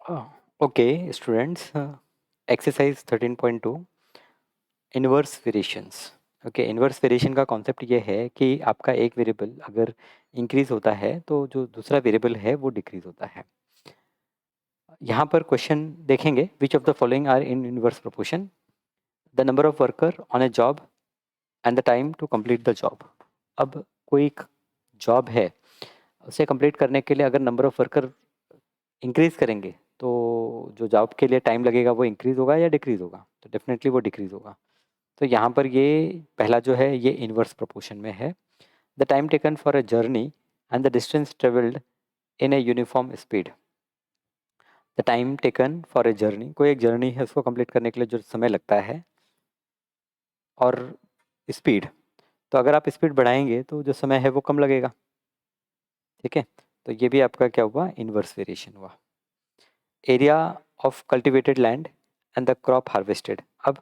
Okay students, exercise 13.2 inverse variations. Okay, inverse variation का concept ये है कि आपका एक वेरिएबल अगर इंक्रीज होता है तो जो दूसरा वेरिएबल है वो डिक्रीज होता है। यहाँ पर क्वेश्चन देखेंगे, which of the following are in inverse proportion, the number of worker on a job and the time to complete the job. अब कोई जॉब है, उसे कंप्लीट करने के लिए अगर नंबर ऑफ वर्कर इंक्रीज करेंगे तो जो जॉब के लिए टाइम लगेगा वो इंक्रीज होगा या डिक्रीज होगा? तो डेफिनेटली वो डिक्रीज होगा। तो यहाँ पर ये पहला जो है ये इन्वर्स प्रोपोर्शन में है। The time taken for a journey and the distance travelled in a uniform speed. The time taken for a journey, कोई एक जर्नी है उसको कंप्लीट करने के लिए जो समय लगता है, और स्पीड, तो अगर आप स्पीड बढ़ाएंगे तो जो समय है वो कम लगेगा। ठीक है, तो ये भी आपका क्या हुआ? इन्वर्स वेरिएशन हुआ। Area of cultivated land and the crop harvested. अब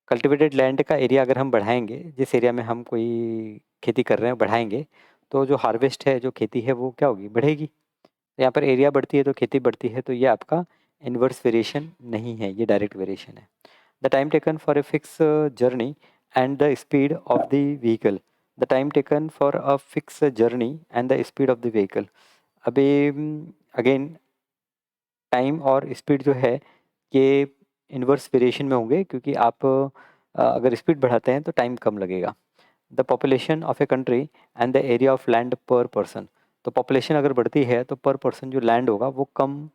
कल्टिवेटेड लैंड का एरिया अगर हम बढ़ाएंगे, जिस एरिया में हम कोई खेती कर रहे हैं बढ़ाएंगे, तो जो हार्वेस्ट है, जो खेती है, वो क्या होगी? बढ़ेगी। तो यहाँ पर एरिया बढ़ती है तो खेती बढ़ती है, तो ये आपका इन्वर्स वेरिएशन नहीं है, ये डायरेक्ट वेरिएशन है। The time taken for a fix journey and the speed of the vehicle. The time taken for a fix journey and the speed of the vehicle. अभी अगेन टाइम और speed जो है ये inverse variation में होंगे, क्योंकि आप अगर स्पीड बढ़ाते हैं तो टाइम कम लगेगा। The population of a country and the area of land पर पर्सन। तो पॉपुलेशन अगर बढ़ती है तो पर पर्सन जो लैंड होगा वो कम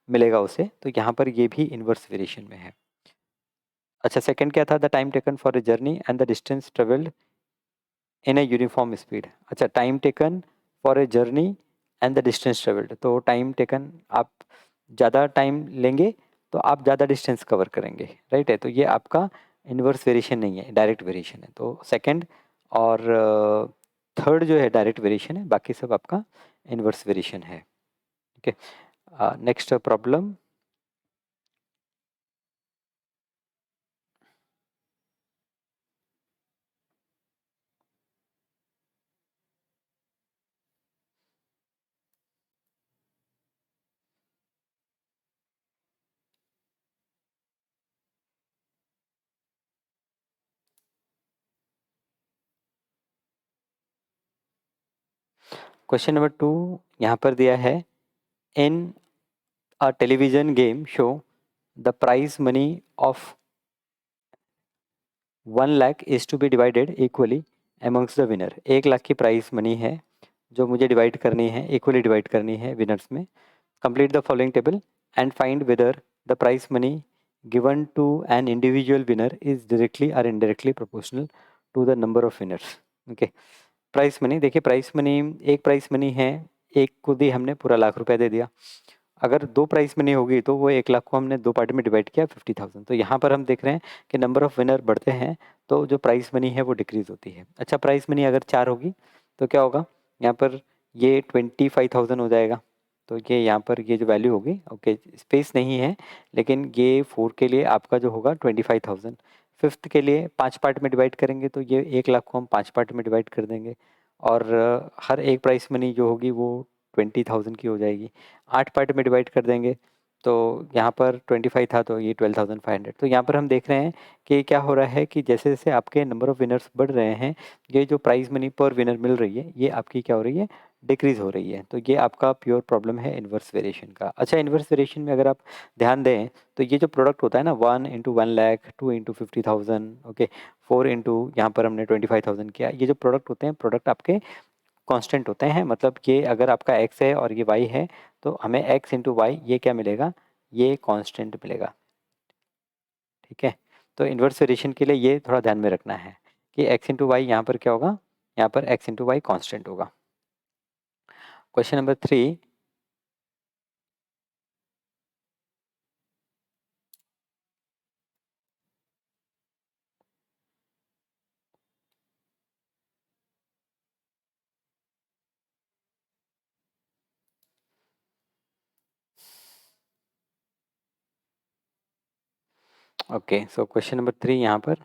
मिलेगा उसे, तो यहाँ पर ये भी इन्वर्स वेरिएशन में है। अच्छा, सेकंड क्या था? The time taken for a journey and the distance travelled in a uniform speed. अच्छा, time taken for a journey and the distance travelled, तो टाइम टेकन, आप ज़्यादा टाइम लेंगे तो आप ज़्यादा डिस्टेंस कवर करेंगे, राइट है। तो ये आपका इन्वर्स वेरिएशन नहीं है, डायरेक्ट वेरिएशन है। तो सेकंड और थर्ड जो है डायरेक्ट वेरिएशन है, बाकी सब आपका इन्वर्स वेरिएशन है। Okay, next problem. Question number 2 यहाँ पर दिया है, in a television game show the prize money of 1 lakh is to be divided equally amongst the winner. 1 lakh की प्राइस मनी है जो मुझे डिवाइड करनी है, इक्वली डिवाइड करनी है विनर्स में। Complete the following table and find whether the price money given to an individual winner is directly और indirectly proportional to the number of winners. Okay, price money देखिए, price money एक price money है, एक को दी हमने पूरा ₹1,00,000 दे दिया। अगर दो प्राइस मनी होगी तो वो 1 लाख को हमने दो पार्ट में डिवाइड किया 50,000। तो यहाँ पर हम देख रहे हैं कि नंबर ऑफ विनर बढ़ते हैं तो जो प्राइस मनी है वो डिक्रीज होती है। अच्छा, प्राइस मनी अगर 4 होगी तो क्या होगा? यहाँ पर ये 25,000 हो जाएगा। तो ये यहाँ पर ये जो वैल्यू होगी, ओके स्पेस नहीं है, लेकिन ये 4 के लिए आपका जो होगा 25,000। फिफ्थ के लिए 5 पार्ट में डिवाइड करेंगे तो ये 1 लाख को हम 5 पार्ट में डिवाइड कर देंगे, और हर एक प्राइस मनी जो होगी वो 20,000 की हो जाएगी। 8 पार्ट में डिवाइड कर देंगे तो यहाँ पर 25 था तो ये 12,500। तो यहाँ पर हम देख रहे हैं कि क्या हो रहा है कि जैसे जैसे आपके नंबर ऑफ विनर्स बढ़ रहे हैं, ये जो प्राइस मनी पर विनर मिल रही है ये आपकी क्या हो रही है? डिक्रीज हो रही है। तो ये आपका प्योर प्रॉब्लम है इन्वर्स वेरिएशन का। अच्छा, इन्वर्स वेरिएशन में अगर आप ध्यान दें तो ये जो प्रोडक्ट होता है ना, 1 × 1 लाख, 2 × 50,000, ओके, 4 इंटू यहाँ पर हमने 25,000 किया, ये जो प्रोडक्ट होते हैं, प्रोडक्ट आपके कांस्टेंट होते हैं। मतलब कि अगर आपका x है और ये y है तो हमें x इंटू वाई ये क्या मिलेगा? ये कांस्टेंट मिलेगा। ठीक है, तो इन्वर्स वेरिएशन के लिए ये थोड़ा ध्यान में रखना है कि x इंटू वाई यहाँ पर क्या होगा? यहाँ पर x इंटू वाई कॉन्स्टेंट होगा। Question number 3। Okay, so question number 3 यहाँ पर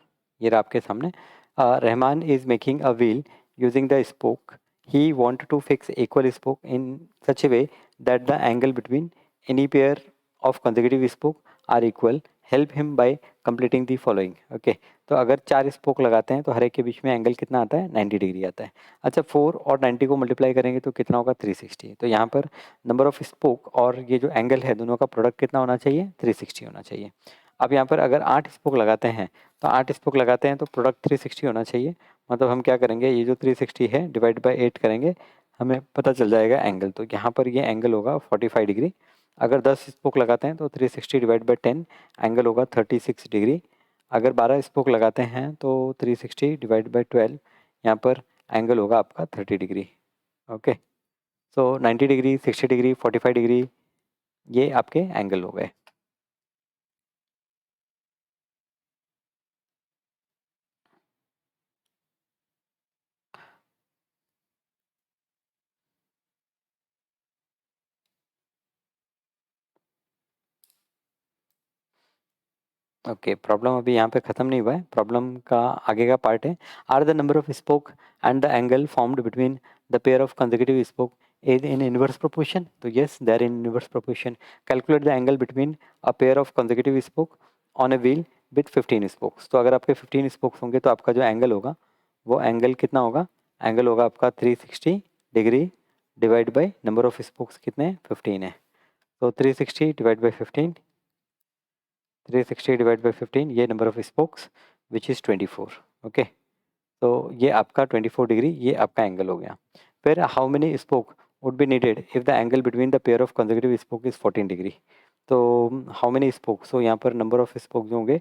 ये रहा आपके सामने। Rahman is making a wheel using the spoke. He want to fix equal spoke in such a way that the angle between any pair of consecutive spoke are equal, help him by completing the following. Okay, तो अगर 4 spoke लगाते हैं तो हर एक के बीच में angle कितना आता है, 90 डिग्री आता है. अच्छा, 4 और 90 को मल्टीप्लाई करेंगे तो कितना होगा, 360. तो यहाँ पर नंबर ऑफ स्पोक और ये जो एंगल है दोनों का प्रोडक्ट कितना होना चाहिए, 360 होना चाहिए. अब यहाँ पर अगर 8 स्पोक लगाते हैं तो 8 स्पोक लगाते हैं तो प्रोडक्ट 360 होना चाहिए. मतलब हम क्या करेंगे, ये जो 360 है डिवाइड बाई 8 करेंगे, हमें पता चल जाएगा एंगल. तो यहाँ पर ये एंगल होगा 45 डिग्री. अगर 10 स्पोक लगाते हैं तो 360 डिवाइड बाई 10 एंगल होगा 36 डिग्री. अगर 12 स्पोक लगाते हैं तो 360 डिवाइड बाई 12 यहाँ पर एंगल होगा आपका 30 डिग्री. ओके, सो 90 डिग्री, 60 डिग्री, 45 डिग्री, ये आपके एंगल हो गए. ओके, प्रॉब्लम अभी यहाँ पे ख़त्म नहीं हुआ है, प्रॉब्लम का आगे का पार्ट है. Are the number of spoke and the angle formed between the pair of consecutive spoke is in inverse proportion. तो yes, they are in inverse proportion. Calculate the angle between a pair of consecutive spoke on a wheel with 15 spokes. तो अगर आपके 15 spokes होंगे तो आपका जो angle होगा वो एंगल कितना होगा, एंगल होगा आपका 360 degree divide by number of spokes कितने हैं, 15 है. तो 360 डिवाइड बाई 15, 360 डिवाइड बाई 15, ये number of spokes which is 24. Okay, तो ये आपका 24 डिग्री, ये आपका एंगल हो गया. फिर how many spoke would be needed if the angle between the pair of consecutive spoke is 14 degree. तो हाउ मेनी स्पोक, सो यहाँ पर नंबर ऑफ स्पोक जो होंगे,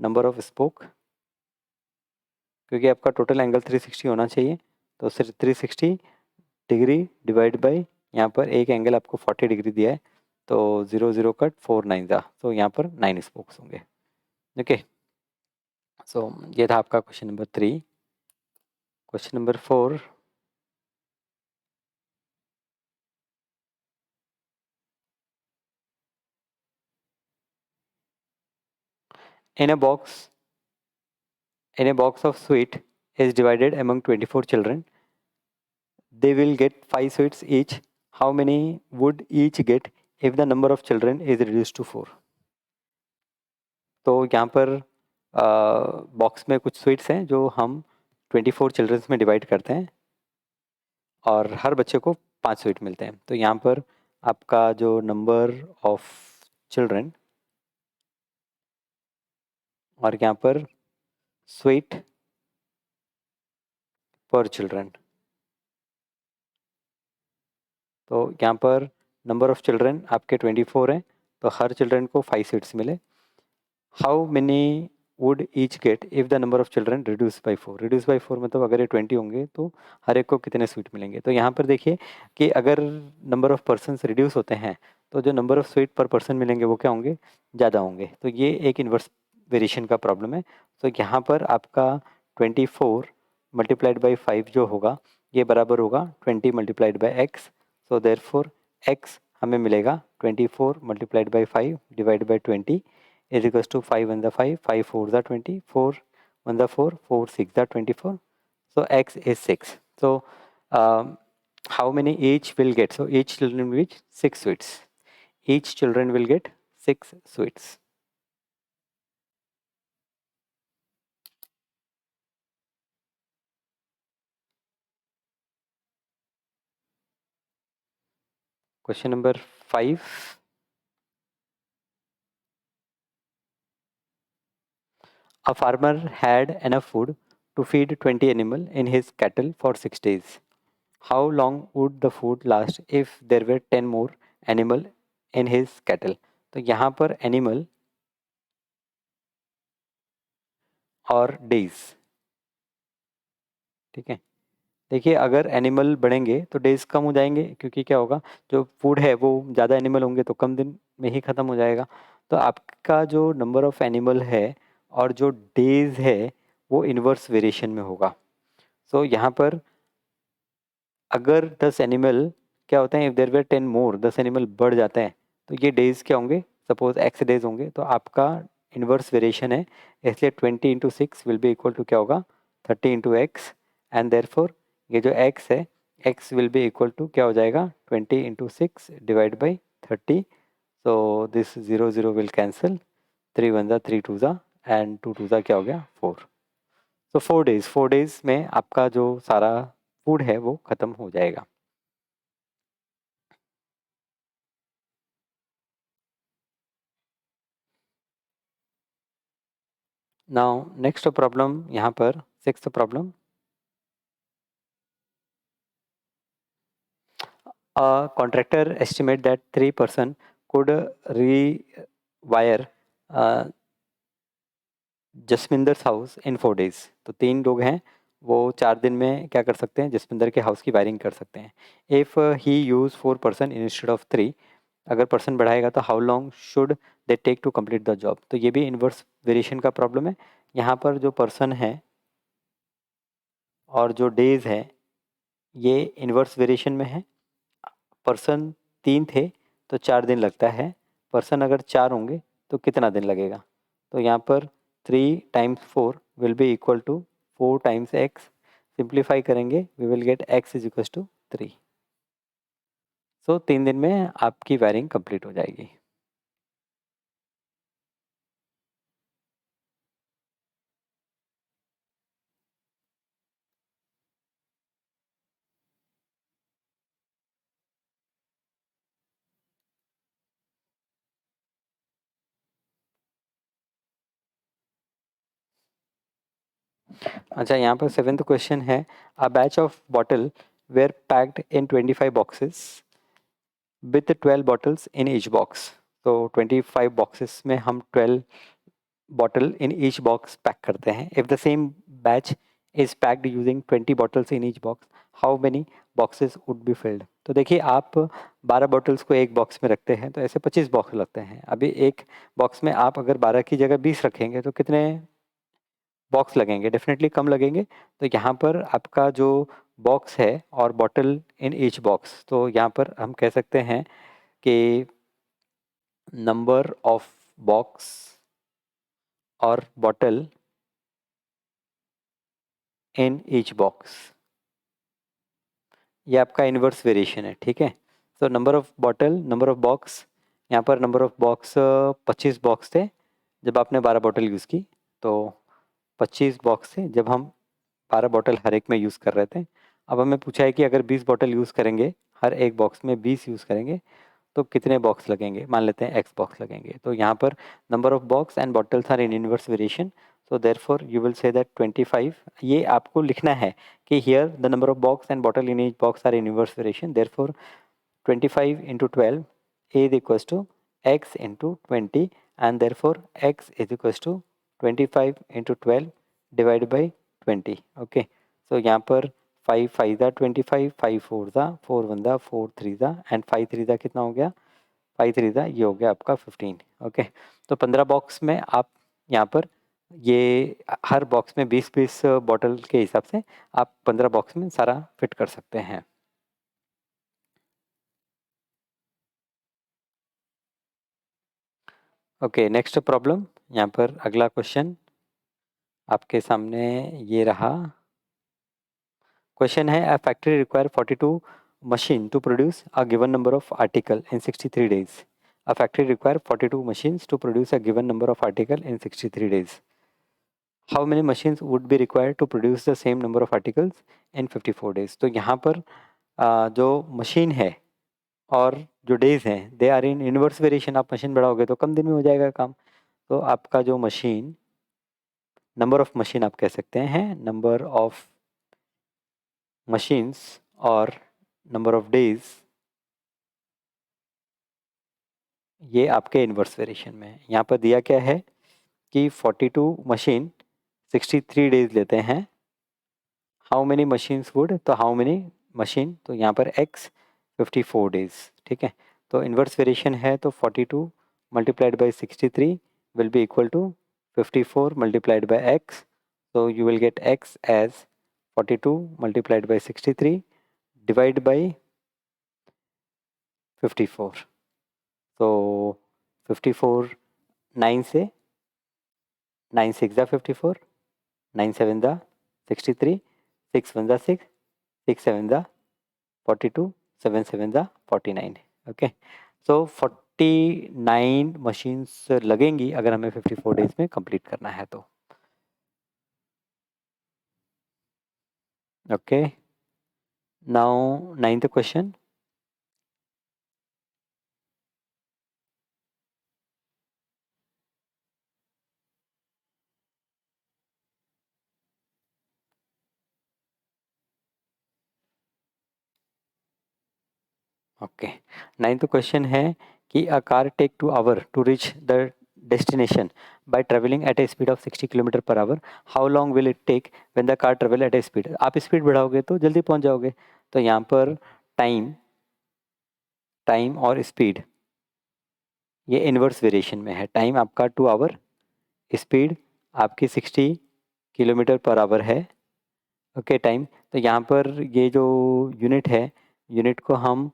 नंबर ऑफ स्पोक, क्योंकि आपका टोटल एंगल 360 होना चाहिए, तो सिर्फ 360 डिग्री डिवाइड बाई यहाँ पर एक एंगल आपको 40 डिग्री दिया है, तो 0 0 कट 4 9 जा, तो यहाँ पर 9 स्पोक्स होंगे. ओके, सो ये था आपका question number 3. Question number 4. In a box, in a box of sweet is divided among 24 children. They will get 5 sweets each. How many would each get if the number of children is reduced to 4? तो यहाँ पर box में कुछ sweets हैं जो हम 24 children's में divide करते हैं और हर बच्चे को 5 स्वीट मिलते हैं. तो यहाँ पर आपका जो नंबर ऑफ चिल्ड्रन और यहाँ पर स्वीट पर चिल्ड्रन, तो यहाँ पर नंबर ऑफ चिल्ड्रन आपके 24 हैं, तो हर चिल्ड्रन को 5 सीट्स मिले. How many would each get if the number of children reduce by 4. Reduce by 4 मतलब अगर ये 20 होंगे तो हर एक को कितने स्वीट मिलेंगे. तो यहाँ पर देखिए कि अगर नंबर ऑफ पर्सनस रिड्यूस होते हैं तो जो नंबर ऑफ स्वीट पर पर्सन मिलेंगे वो क्या होंगे, ज़्यादा होंगे. तो ये एक इन्वर्स वेरिएशन का प्रॉब्लम है. तो यहाँ पर आपका 24 मल्टीप्लाइड बाई 5 जो होगा ये बराबर होगा 20 multiplied by x. So therefore x हमें मिलेगा 24 multiplied by 5 divide by 20 is equals to 5 1 the 5, 5 4 the 20, 4 1 the 4, 4 6 the 24. So x is 6. So how many each will get? So each children will get 6 sweets. Each children will get 6 sweets. Question number 5. A farmer had enough food to feed 20 animals in his cattle for 6 days. How long would the food last if there were 10 more animal in his cattle? तो यहाँ पर animal और days, ठीक है. देखिए अगर animal बढ़ेंगे तो डेज कम हो जाएंगे, क्योंकि क्या होगा, जो फूड है वो ज़्यादा एनिमल होंगे तो कम दिन में ही ख़त्म हो जाएगा. तो आपका जो नंबर ऑफ़ एनिमल है और जो डेज है वो इन्वर्स वेरिएशन में होगा. सो यहाँ पर अगर 10 एनिमल क्या होते हैं, if there were 10 more, 10 animal बढ़ जाते हैं तो ये डेज क्या होंगे, सपोज एक्स डेज होंगे, तो आपका इन्वर्स वेरिएशन है, इसलिए 20 into 6 will be equal to क्या होगा, 30 इंटू एक्स. एंड देयरफॉर ये जो x है, x will be equal to क्या हो जाएगा, 20 into 6 divide by 30. So this 0 0 will cancel, 3 1 ज़ा 3 2 ज़ा एंड 2 2 ज़ा क्या हो गया 4। तो 4 डेज में आपका जो सारा फूड है वो ख़त्म हो जाएगा। नाउ नेक्स्ट प्रॉब्लम यहाँ पर 6th problem, a contractor estimate that 3 person could rewire Jasminder house in 4 days। तो 3 लोग हैं, वो 4 दिन में क्या कर सकते हैं, जसमिंदर के हाउस की वायरिंग कर सकते हैं। If he use 4 person instead of 3, अगर पर्सन बढ़ाएगा तो how long should they take to complete the job. तो ये भी इन्वर्स वेरिएशन का प्रॉब्लम है। यहाँ पर जो पर्सन है और जो डेज है ये इन्वर्स वेरिएशन में है। पर्सन 3 थे तो 4 दिन लगता है, पर्सन अगर 4 होंगे तो कितना दिन लगेगा। तो यहाँ पर 3 × 4 will be equal to 4 × x। Simplify करेंगे we will get x is equal to 3। So 3 दिन में आपकी वायरिंग कंप्लीट हो जाएगी। अच्छा, यहाँ पर 7th क्वेश्चन है, a batch of bottle were packed in 25 boxes with 12 bottles in each box. तो 25 बॉक्सेस में हम 12 bottle in each box pack करते हैं। If the same batch is packed using 20 bottles in each box, how many boxes would be filled. तो देखिए, आप 12 bottles को एक बॉक्स में रखते हैं तो ऐसे 25 बॉक्स लगते हैं। अभी एक बॉक्स में आप अगर 12 की जगह 20 रखेंगे तो कितने बॉक्स लगेंगे, डेफिनेटली कम लगेंगे। तो यहाँ पर आपका जो बॉक्स है और बॉटल इन ईच बॉक्स, तो यहाँ पर हम कह सकते हैं कि नंबर ऑफ बॉक्स और बॉटल इन ईच बॉक्स, ये आपका इन्वर्स वेरिएशन है, ठीक है। तो number of bottle, number of box, यहाँ पर नंबर ऑफ बॉक्स 25 बॉक्स थे जब आपने 12 बॉटल यूज़ की। तो 25 बॉक्स थे जब हम 12 बॉटल हर एक में यूज़ कर रहे थे। अब हमें पूछा है कि अगर 20 बॉटल यूज़ करेंगे, हर एक बॉक्स में 20 यूज़ करेंगे तो कितने बॉक्स लगेंगे। मान लेते हैं एक्स बॉक्स लगेंगे। तो यहाँ पर number of box and bottles are in inverse variation, so therefore you will say that 25। ये आपको लिखना है कि here the number of box and bottle in each box are in inverse variation, therefore 25 into 12 is equals to x into 20, and therefore x is equals to 25 into 12 divided by 20। Okay, सो यहाँ पर 5 5 ज़ा 25, 5 4 ज़ा 4 1 ज़ा 4 3 ज़ा and 5 3 ज़ा कितना हो गया 5 3 ज़ा, ये हो गया आपका 15। ओके, तो 15 बॉक्स में आप यहाँ पर ये हर बॉक्स में 20-20 बॉटल के हिसाब से आप 15 बॉक्स में सारा फिट कर सकते हैं। ओके, नेक्स्ट प्रॉब्लम, यहाँ पर अगला क्वेश्चन आपके सामने ये रहा। क्वेश्चन है, a factory require 42 machine to produce a given number of article in 63 days. A factory require 42 machines to produce a given number of article in 63 days. How many machines would be required to produce the same number of articles in 54 days. तो यहाँ पर जो machine है और जो days हैं they are in inverse variation. आप machine बढ़ाओगे तो कम दिन में हो जाएगा काम। तो आपका जो मशीन, नंबर ऑफ मशीन आप कह सकते हैं, नंबर ऑफ मशीन्स और नंबर ऑफ डेज, ये आपके इन्वर्स वेरिएशन में है। यहाँ पर दिया क्या है कि 42 मशीन 63 डेज लेते हैं। हाउ मेनी मशीन्स वुड, तो हाउ मेनी मशीन, तो यहाँ पर x 54 डेज, ठीक है। तो इन्वर्स वेरिएशन है तो 42 multiplied by 63 will be equal to 54 multiplied by x। So you will get x as 42 multiplied by 63 divide by 54। So 54 9 से 9 6 ज़ा 54, 9 7 ज़ा 63, 6 1 ज़ा 6, 6 7 ज़ा 42, 7 7 ज़ा 49। ओके, सो 49 मशीन्स लगेंगी अगर हमें 54 डेज में कंप्लीट करना है तो। Okay, now 9th question. Okay, 9th question है कि a car take 2 hour to reach the destination by travelling at a speed of 60 kilometre per hour, how long will it take when the car travel at a speed. आप speed बढ़ाओगे तो जल्दी पहुंच जाओगे। तो यहाँ पर टाइम टाइम और स्पीड ये इन्वर्स वेरिएशन में है। टाइम आपका 2 आवर, स्पीड आपकी 60 किलोमीटर पर आवर है। Okay, time. तो यहाँ पर ये जो यूनिट है, यूनिट को हम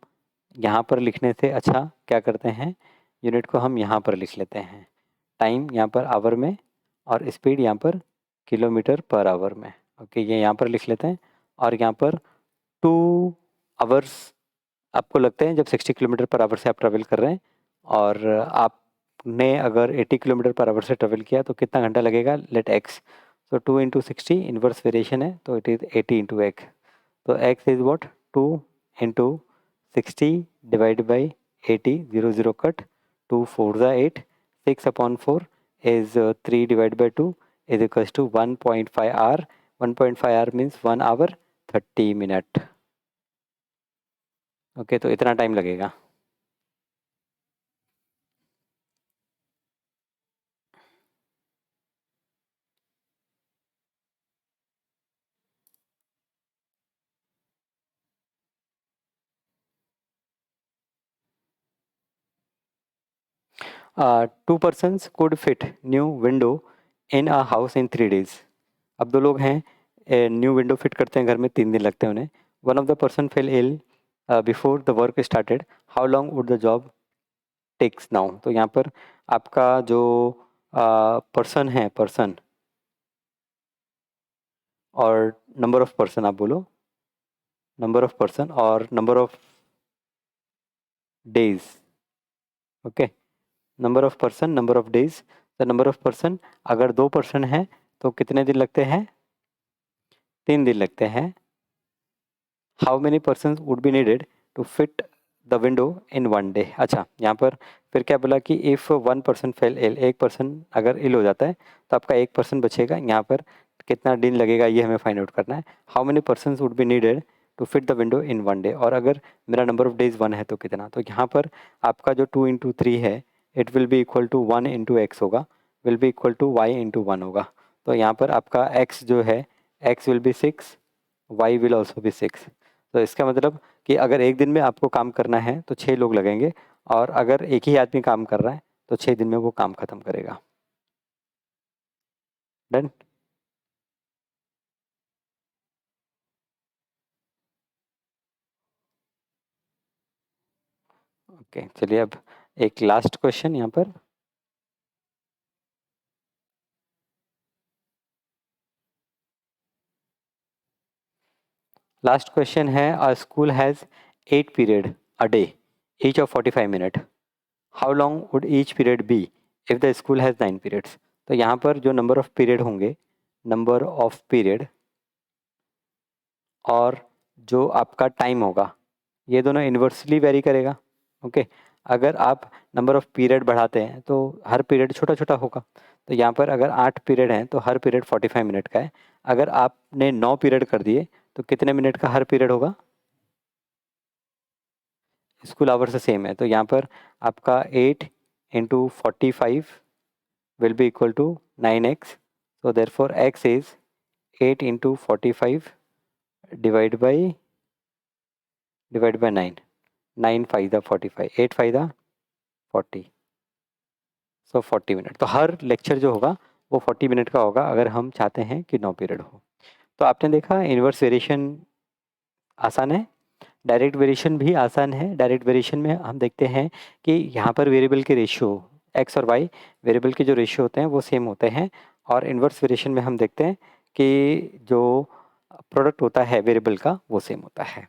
यहाँ पर लिखने से अच्छा क्या करते हैं, यूनिट को हम यहाँ पर लिख लेते हैं। टाइम यहाँ पर आवर में और स्पीड यहाँ पर किलोमीटर पर आवर में। ओके, ये यहाँ पर लिख लेते हैं। और यहाँ पर 2 आवर्स आपको लगते हैं जब 60 किलोमीटर पर आवर से आप ट्रेवल कर रहे हैं, और आपने अगर 80 किलोमीटर पर आवर से ट्रेवल किया तो कितना घंटा लगेगा, लेट एक्स। तो 2 इंटू 60 इन्वर्स वेरिएशन है, तो इट इज़ 80 इंटू एक्स। तो x is what, 2 into 60 divide by 80, 0 0 cut, 2 4 ज़ा 8, 6 upon 4 is 3 divide by 2 is equals to 1.5 hour. 1.5 hour means 1 hour 30 minute. Okay, तो इतना टाइम लगेगा। Two persons could fit new window in a house in 3 days. अब 2 लोग हैं, new window fit करते हैं घर में 3 दिन लगते हैं उन्हें। One of the person fell ill before the work started, how long would the job takes now. तो यहाँ पर आपका जो पर्सन है, पर्सन और नंबर ऑफ पर्सन, आप बोलो नंबर ऑफ पर्सन और number of days. Okay, number of person, number of days. The number of person, अगर 2 पर्सन हैं तो कितने दिन लगते हैं, 3 दिन लगते हैं। How many person would be needed to fit the window in 1 day. अच्छा, यहाँ पर फिर क्या बोला कि इफ़ 1 पर्सन फेल इल, एक पर्सन अगर इल हो जाता है तो आपका 1 पर्सन बचेगा। यहाँ पर कितना दिन लगेगा ये हमें फाइंड आउट करना है। How many person would be needed to fit the window in 1 day, और अगर मेरा नंबर ऑफ डेज 1 है तो कितना। तो यहाँ पर आपका जो 2 इंटू 3 है, it will be equal to 1 into x होगा, will be equal to y into 1 होगा। तो यहाँ पर आपका एक्स जो है, x will be 6, y will also be 6। तो इसका मतलब कि अगर एक दिन में आपको काम करना है तो 6 लोग लगेंगे, और अगर एक ही आदमी काम कर रहा है तो 6 दिन में वो काम खत्म करेगा। डन। ओके, चलिए अब एक लास्ट क्वेश्चन यहाँ पर। लास्ट क्वेश्चन है, a school has 8 period a day each of 45 minute, how long would each period be if the school has 9 periods. तो यहाँ पर जो नंबर ऑफ पीरियड होंगे, नंबर ऑफ पीरियड और जो आपका टाइम होगा, ये दोनों इन्वर्सली वेरी करेगा। ओके, अगर आप नंबर ऑफ पीरियड बढ़ाते हैं तो हर पीरियड छोटा छोटा होगा। तो यहाँ पर अगर 8 पीरियड हैं तो हर पीरियड 45 मिनट का है। अगर आपने 9 पीरियड कर दिए तो कितने मिनट का हर पीरियड होगा, स्कूल आवर से सेम है। तो यहाँ पर आपका 8 into 45 will be equal to 9x। so therefore x is 8 into 45 divide by 9। 9 5 दा 45, 8 5 दा 40, सो 40 मिनट। तो हर लेक्चर जो होगा वो 40 मिनट का होगा अगर हम चाहते हैं कि 9 पीरियड हो। तो आपने देखा इन्वर्स वेरिएशन आसान है, डायरेक्ट वेरिएशन भी आसान है। डायरेक्ट वेरिएशन में हम देखते हैं कि यहाँ पर वेरिएबल के रेशियो एक्स और वाई, वेरिएबल के जो रेशियो होते हैं वो सेम होते हैं। और इन्वर्स वेरिएशन में हम देखते हैं कि जो प्रोडक्ट होता है वेरिएबल का वो सेम होता है।